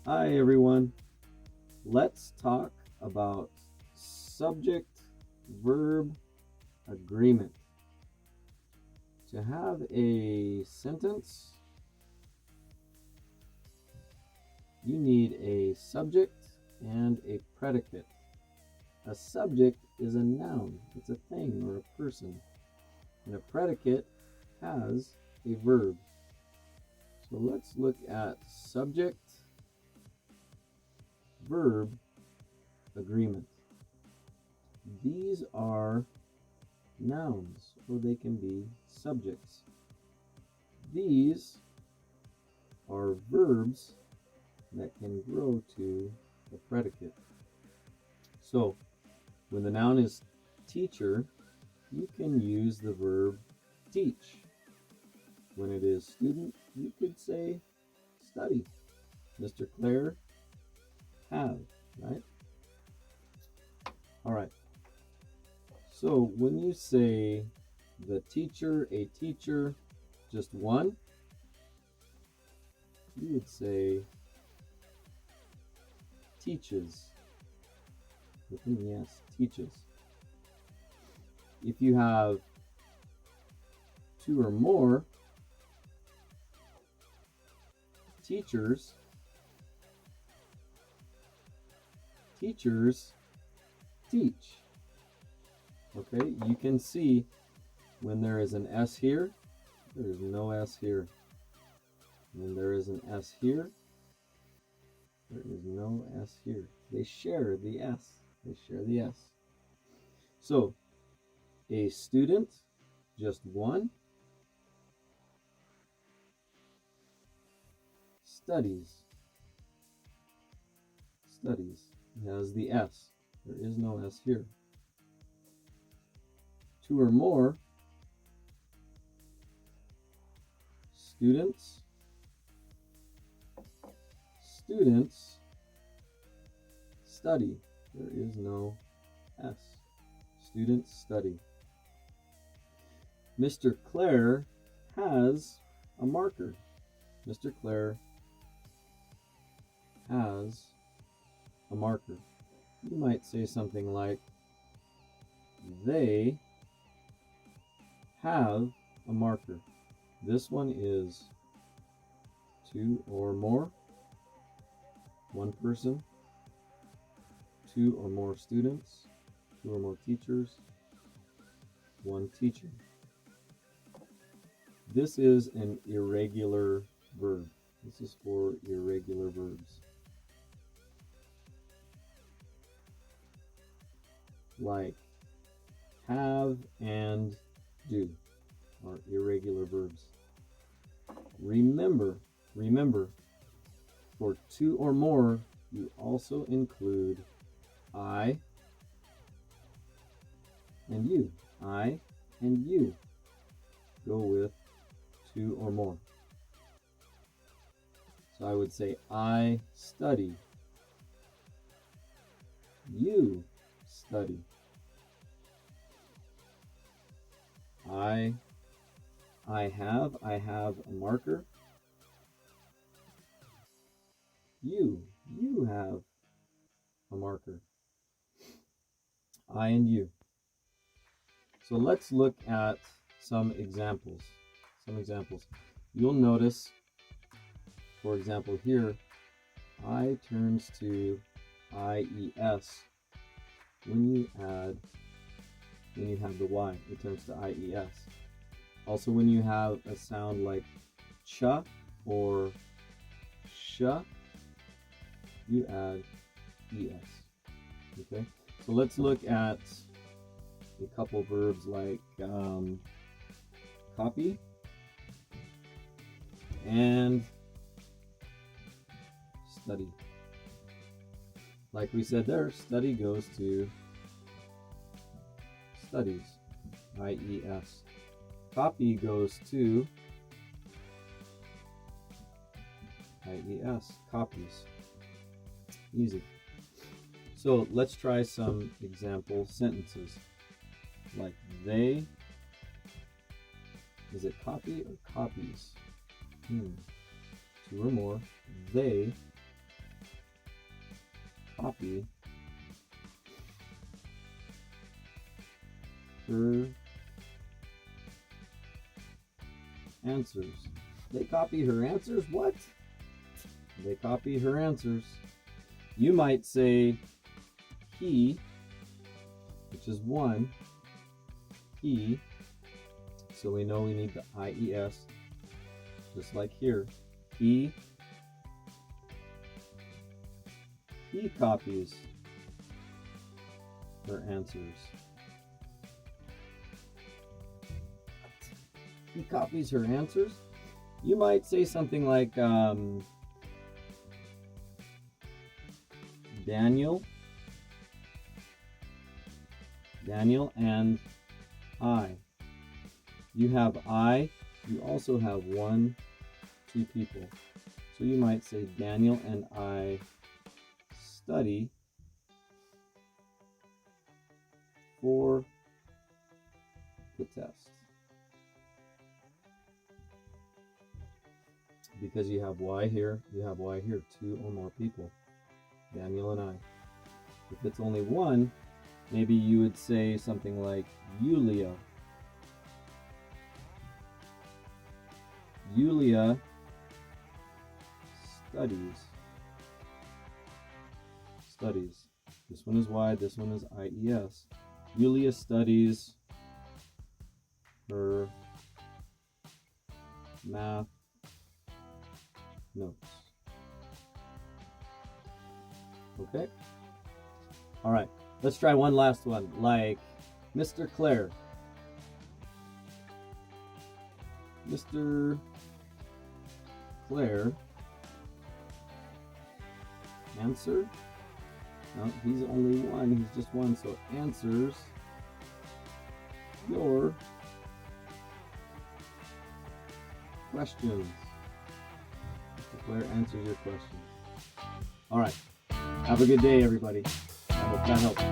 Hi everyone. Let's talk about subject-verb agreement. To have a sentence, you need a subject and a predicate. A subject is a noun, it's a thing or a person, and a predicate has a verb. So let's look at subject-verb agreement. These are nouns, or they can be subjects. These are verbs that can grow to a predicate. So, when the noun is teacher, you can use the verb teach. When it is student, you could say study. Mr. Clare, have, right? All right. So when you say the teacher, a teacher, just one, you would say teaches. With an S, teaches. If you have two or more teachers, teachers teach. Okay, you can see when there is an S here, there is no S here. When there is an S here, there is no S here. They share the S. They share the S. So, a student, just one, studies. Studies. It has the S. There is no S here. Two or more students. Students study. There is no S. Students study. Mr. Clare has a marker. Mr. Clare has a marker. You might say something like, they have a marker. This one is two or more, one person, two or more students, two or more teachers, one teacher. This is an irregular verb. This is for irregular verbs. Like have and do are irregular verbs. Remember, for two or more, you also include I and you. I and you go with two or more. So I would say, I study. You study. I have a marker. You have a marker. I and you. So let's look at some examples. You'll notice, for example, here, I turns to IES. When you have the Y, it turns to IES. Also, when you have a sound like ch or sh, you add ES. Okay, so let's look at a couple verbs like copy and study. Like we said there, study goes to studies, IES. Copy goes to IES, copies. Easy. So let's try some example sentences. Like they, is it copy or copies? Two or more. They copy her answers. They copy her answers? What? They copy her answers. You might say he, which is one, he, so we know we need the IES, just like here. He copies her answers. He copies her answers? You might say something like Daniel and I. You have I, you also have two people. So you might say Daniel and I study for the test. Because you have Y here, two or more people. Daniel and I. If it's only one, maybe you would say something like Yulia. Yulia studies. This one is Y, this one is IES. Yulia studies her math notes. Okay? All right, let's try one last one, like Mr. Clare. Mr. Clare answer? No, he's only one, he's just one, so answers your questions. Mr. Clare answers your questions. All right. Have a good day, everybody. I hope that helped.